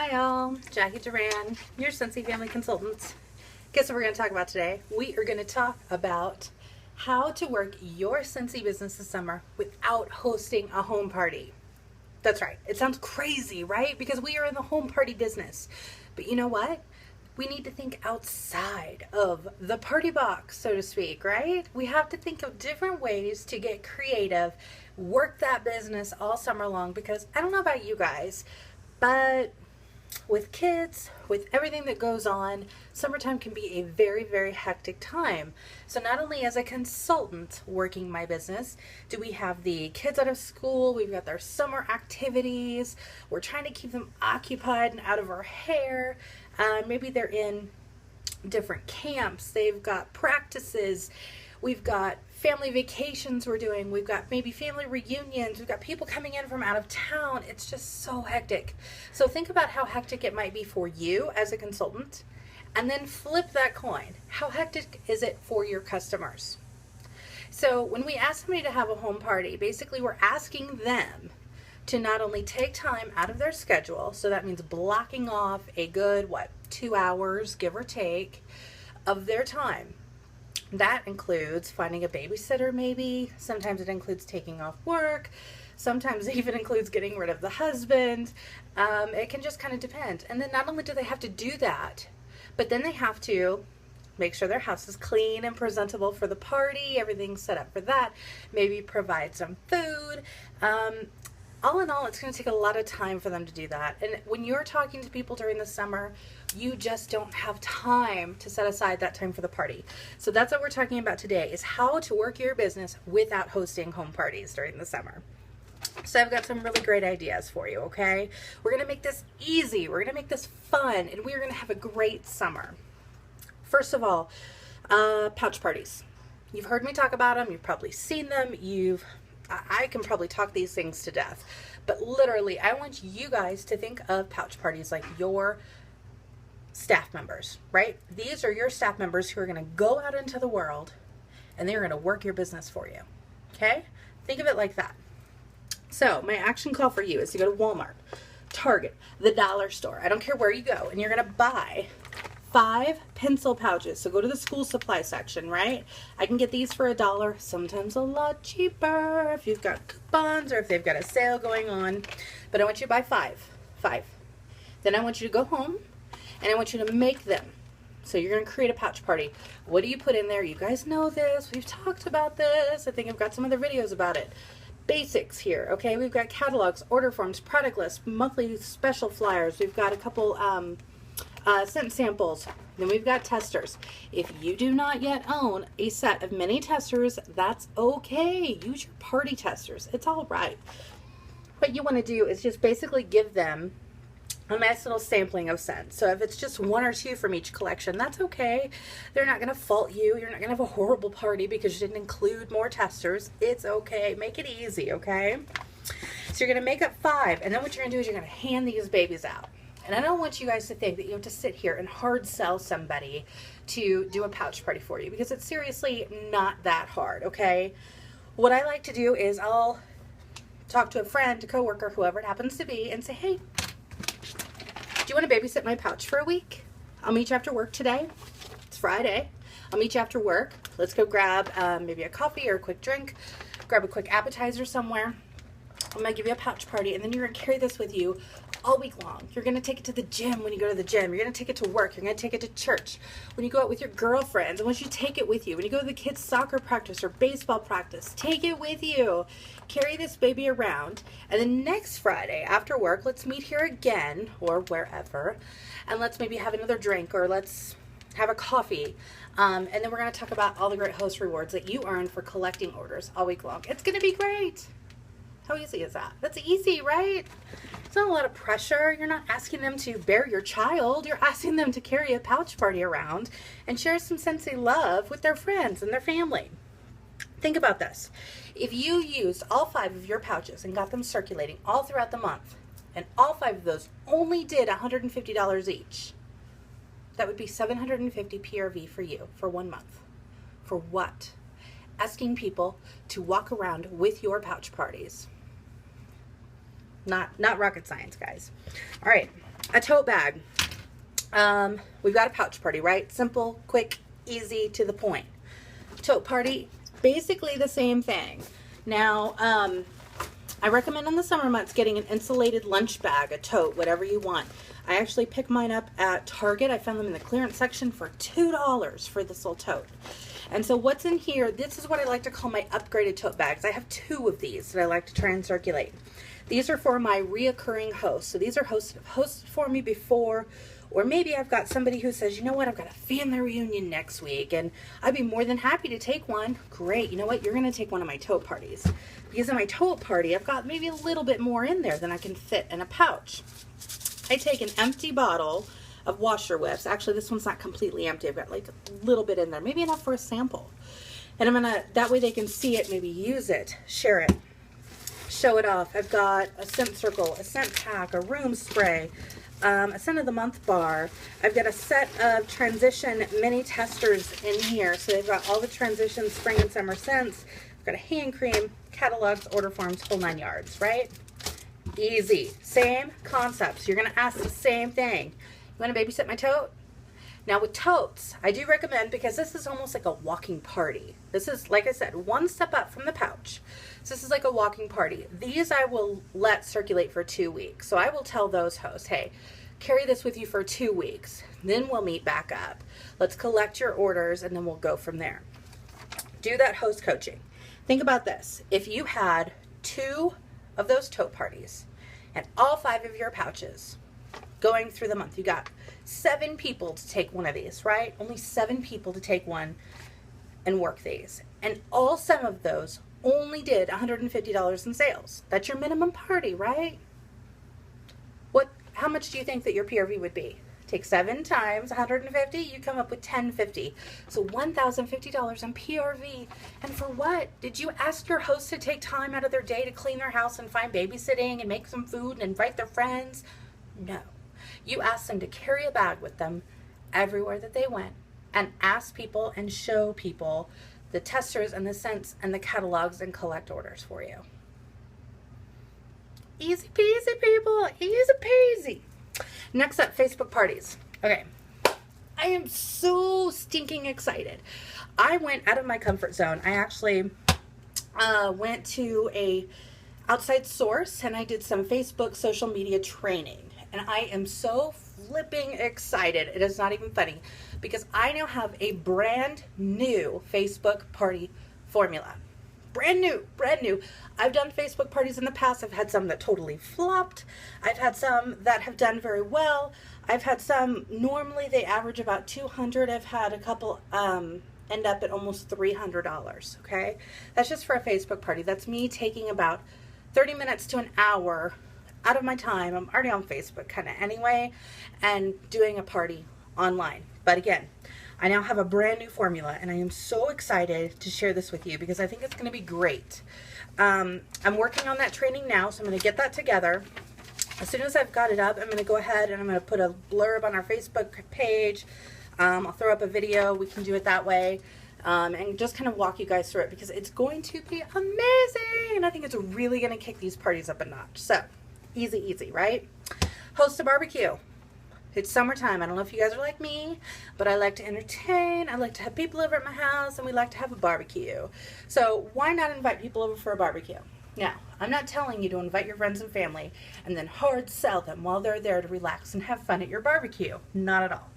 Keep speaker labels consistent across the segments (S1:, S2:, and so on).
S1: Hi all, Jacqui Duran, your Scentsy family consultant. Guess what we're going to talk about today? We are going to talk about how to work your Scentsy business this summer without hosting a home party. That's right. It sounds crazy, right? Because we are in the home party business. But you know what? We need to think outside of the party box, so to speak, right? We have to think of different ways to get creative, work that business all summer long, because I don't know about you guys, but with kids, with everything that goes on, summertime can be a very, very hectic time. So not only as a consultant working my business, do we have the kids out of school, we've got their summer activities, we're trying to keep them occupied and out of our hair. Maybe they're in different camps, they've got practices, we've got family vacations we're doing, we've got maybe family reunions, we've got people coming in from out of town. It's just so hectic. So think about how hectic it might be for you as a consultant, and then flip that coin. How hectic is it for your customers? So when we ask somebody to have a home party, basically we're asking them to not only take time out of their schedule, so that means blocking off a good, 2 hours, give or take, of their time. That includes finding a babysitter maybe. Sometimes it includes taking off work. Sometimes it even includes getting rid of the husband. It can just kind of depend. And then not only do they have to do that, but then they have to make sure their house is clean and presentable for the party. Everything's set up for that. Maybe provide some food. All in all, it's going to take a lot of time for them to do that. And when you're talking to people during the summer, you just don't have time to set aside that time for the party. So that's what we're talking about today, is how to work your business without hosting home parties during the summer. So I've got some really great ideas for you, okay? We're going to make this easy. We're going to make this fun, and we're going to have a great summer. First of all, pouch parties. You've heard me talk about them. You've probably seen them. I can probably talk these things to death, but literally I want you guys to think of pouch parties like your staff members, right? These are your staff members who are going to go out into the world and they're going to work your business for you. Okay? Think of it like that. So my action call for you is to go to Walmart, Target, the dollar store. I don't care where you go, and you're going to buy 5 pencil pouches. So go to the school supply section, right? I can get these for $1, sometimes a lot cheaper if you've got coupons or if they've got a sale going on. But I want you to buy 5. Then I want you to go home and I want you to make them. So you're going to create a pouch party. What do you put in there? You guys know this. We've talked about this. I think I've got some other videos about it. Basics here, okay? We've got catalogs, order forms, product lists, monthly special flyers. We've got a couple scent samples. Then we've got testers. If you do not yet own a set of mini testers, that's okay. Use your party testers. It's all right. What you want to do is just basically give them a nice little sampling of scents. So if it's just 1 or 2 from each collection, that's okay. They're not going to fault you. You're not going to have a horrible party because you didn't include more testers. It's okay. Make it easy, okay? So you're going to make up 5, and then what you're going to do is you're going to hand these babies out. And I don't want you guys to think that you have to sit here and hard sell somebody to do a pouch party for you, because it's seriously not that hard, okay? What I like to do is I'll talk to a friend, a coworker, whoever it happens to be, and say, hey, do you want to babysit my pouch for a week? I'll meet you after work today. It's Friday. I'll meet you after work. Let's go grab maybe a coffee or a quick drink, grab a quick appetizer somewhere. I'm going to give you a pouch party, and then you're going to carry this with you all week long. You're going to take it to the gym when you go to the gym. You're going to take it to work. You're going to take it to church. When you go out with your girlfriends, I want you to take it with you. When you go to the kids' soccer practice or baseball practice, take it with you. Carry this baby around. And then next Friday after work, let's meet here again or wherever, and let's maybe have another drink, or let's have a coffee. And then we're going to talk about all the great host rewards that you earn for collecting orders all week long. It's going to be great. How easy is that? That's easy, right? It's not a lot of pressure. You're not asking them to bear your child. You're asking them to carry a pouch party around and share some Scentsy love with their friends and their family. Think about this. If you used all 5 of your pouches and got them circulating all throughout the month, and all 5 of those only did $150 each, that would be $750 PRV for you for 1 month. For what? Asking people to walk around with your pouch parties. Not rocket science, guys. All right. a tote bag. We've got a pouch party, right? Simple, quick, easy, to the point. Tote party, basically the same thing. Now, I recommend in the summer months getting an insulated lunch bag, a tote, whatever you want. I actually picked mine up at Target. I found them in the clearance section for $2 for this little tote. And so what's in here, this is what I like to call my upgraded tote bags. I have 2 of these that I like to try and circulate. These are for my reoccurring hosts. So these are hosts that have hosted for me before, or maybe I've got somebody who says, you know what, I've got a family reunion next week and I'd be more than happy to take one. Great, you know what, you're gonna take one of my tote parties. Because in my tote party, I've got maybe a little bit more in there than I can fit in a pouch. I take an empty bottle of washer whips. Actually, this one's not completely empty. I've got like a little bit in there, maybe enough for a sample. And I'm gonna, that way they can see it, maybe use it, share it, show it off. I've got a scent circle, a scent pack, a room spray, a scent of the month bar. I've got a set of transition mini testers in here. So they've got all the transition spring and summer scents. I've got a hand cream, catalogs, order forms, whole 9 yards, right? Easy. Same concepts. You're going to ask the same thing. You want to babysit my tote? Now with totes, I do recommend, because this is almost like a walking party. This is, like I said, one step up from the pouch. So this is like a walking party. These I will let circulate for 2 weeks. So I will tell those hosts, hey, carry this with you for 2 weeks. Then we'll meet back up. Let's collect your orders and then we'll go from there. Do that host coaching. Think about this. If you had 2 of those tote parties and all 5 of your pouches going through the month, you got 7 people to take one of these, right? Only 7 people to take one and work these. And all 7 of those only did $150 in sales. That's your minimum party, right? How much do you think that your PRV would be? Take 7 times 150, you come up with $1,050. So $1,050 in PRV. And for what? Did you ask your host to take time out of their day to clean their house and find babysitting and make some food and invite their friends? No. You asked them to carry a bag with them everywhere that they went and ask people and show people the testers and the scents and the catalogs and collect orders for you. Easy peasy, people. Easy peasy. Next up, Facebook parties. Okay. I am so stinking excited. I went out of my comfort zone. I actually went to a outside source and I did some Facebook social media training. And I am so flipping excited. It is not even funny, because I now have a brand new Facebook party formula. Brand new, brand new. I've done Facebook parties in the past. I've had some that totally flopped. I've had some that have done very well. I've had some, normally they average about 200. I've had a couple end up at almost $300, okay? That's just for a Facebook party. That's me taking about 30 minutes to an hour out of my time. I'm already on Facebook kind of anyway, and doing a party online. But again, I now have a brand new formula, and I am so excited to share this with you because I think it's going to be great. I'm working on that training now, so I'm going to get that together. As soon as I've got it up, I'm going to go ahead and I'm going to put a blurb on our Facebook page. I'll throw up a video. We can do it that way. And just kind of walk you guys through it because it's going to be amazing. And I think it's really going to kick these parties up a notch. So, easy, easy, right? Host a barbecue. It's summertime. I don't know if you guys are like me, but I like to entertain. I like to have people over at my house, and we like to have a barbecue. So why not invite people over for a barbecue? Now, I'm not telling you to invite your friends and family and then hard sell them while they're there to relax and have fun at your barbecue. Not at all.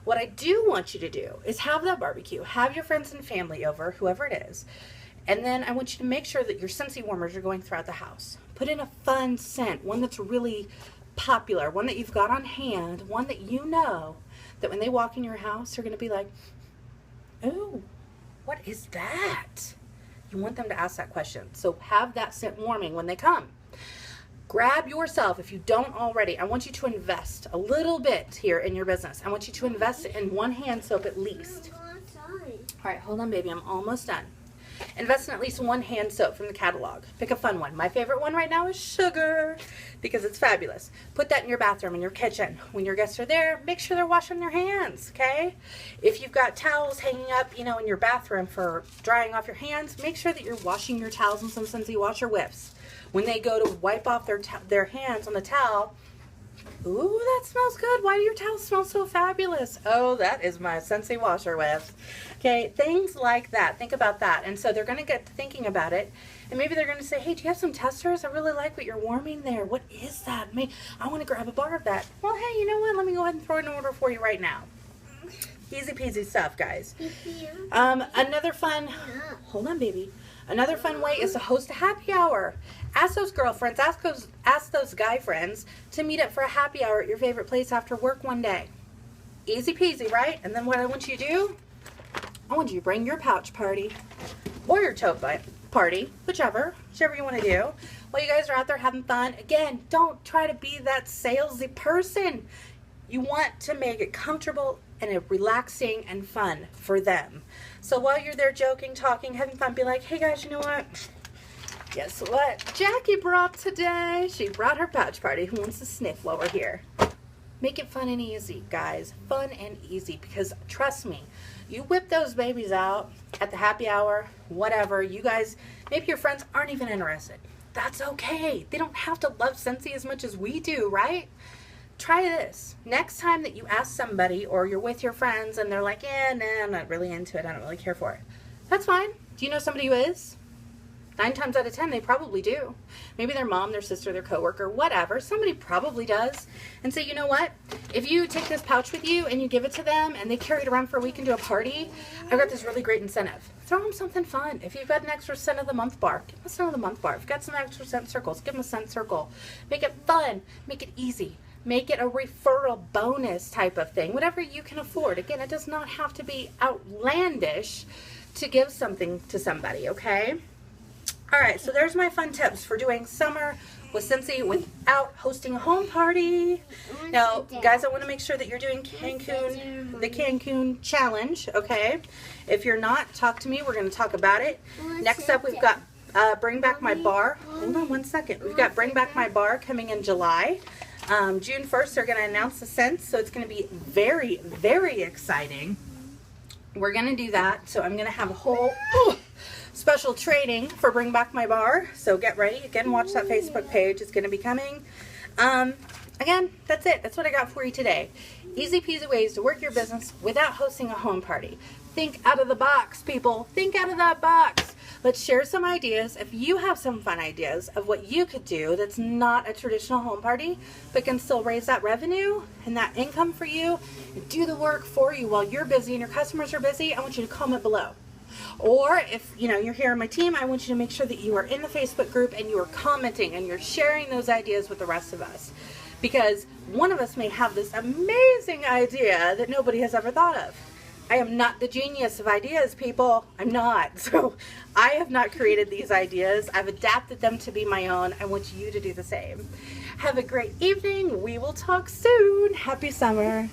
S1: What I do want you to do is have that barbecue, have your friends and family over, whoever it is, and then I want you to make sure that your Scentsy warmers are going throughout the house. Put in a fun scent, one that's really popular, one that you've got on hand, one that you know that when they walk in your house, they're going to be like, oh, what is that? You want them to ask that question. So have that scent warming when they come. Grab yourself, if you don't already, I want you to invest a little bit here in your business. I want you to invest in one hand soap at least. All right, hold on, baby. I'm almost done. Invest in at least one hand soap from the catalog. Pick a fun one. My favorite one right now is Sugar because it's fabulous. Put that in your bathroom, in your kitchen. When your guests are there, make sure they're washing their hands, okay? If you've got towels hanging up, in your bathroom for drying off your hands, make sure that you're washing your towels in some Scentsy washer whips. When they go to wipe off their hands on the towel, Ooh, that smells good. Why do your towels smell so fabulous? Oh, that is my Scentsy washer whisk. Okay, things like that. Think about that. And so they're going to get to thinking about it. And maybe they're going to say, hey, do you have some testers? I really like what you're warming there. What is that? I want to grab a bar of that. Well, hey, you know what? Let me go ahead and throw an order for you right now. Easy peasy stuff, guys. Another fun, hold on, baby. Another fun way is to host a happy hour. Ask those girlfriends, ask those guy friends to meet up for a happy hour at your favorite place after work one day. Easy peasy, right? And then what I want you to do, I want you to bring your pouch party or your tote party, whichever you want to do. While you guys are out there having fun, again, don't try to be that salesy person. You want to make it comfortable and relaxing and fun for them. So while you're there joking, talking, having fun, be like, hey guys, you know what? Guess what Jacqui brought today? She brought her pouch party. Who wants to sniff while we're here? Make it fun and easy, guys. Fun and easy, because trust me, you whip those babies out at the happy hour, whatever. You guys, maybe your friends aren't even interested. That's okay. They don't have to love Scentsy as much as we do, right? Try this. Next time that you ask somebody or you're with your friends and they're like, yeah, nah, I'm not really into it. I don't really care for it. That's fine. Do you know somebody who is? 9 times out of 10, they probably do. Maybe their mom, their sister, their coworker, whatever. Somebody probably does. And say, you know what? If you take this pouch with you and you give it to them and they carry it around for a week and do a party, I've got this really great incentive. Throw them something fun. If you've got an extra scent of the month bar, give them a scent of the month bar. If you've got some extra scent circles, give them a scent circle. Make it fun. Make it easy. Make it a referral bonus type of thing. Whatever you can afford. Again, it does not have to be outlandish to give something to somebody, okay? All right, so there's my fun tips for doing summer with Scentsy without hosting a home party. Now, guys, I want to make sure that you're doing the Cancun challenge, okay? If you're not, talk to me. We're going to talk about it. Next up, we've got Bring Back My Bar. Hold on one second. We've got Bring Back My Bar coming in July. June 1st, they're going to announce the scents, so it's going to be very, very exciting. We're going to do that, so I'm going to have a whole special training for Bring Back My Bar, so get ready. Again, watch that Facebook page. It's going to be coming. Again, that's it. That's what I got for you today. Easy peasy ways to work your business without hosting a home party. Think out of the box, people. Think out of that box. Let's share some ideas. If you have some fun ideas of what you could do that's not a traditional home party, but can still raise that revenue and that income for you, and do the work for you while you're busy and your customers are busy, I want you to comment below. Or if you're here on my team, I want you to make sure that you are in the Facebook group and you are commenting and you're sharing those ideas with the rest of us. Because one of us may have this amazing idea that nobody has ever thought of. I am not the genius of ideas, people. I'm not. So I have not created these ideas. I've adapted them to be my own. I want you to do the same. Have a great evening. We will talk soon. Happy summer.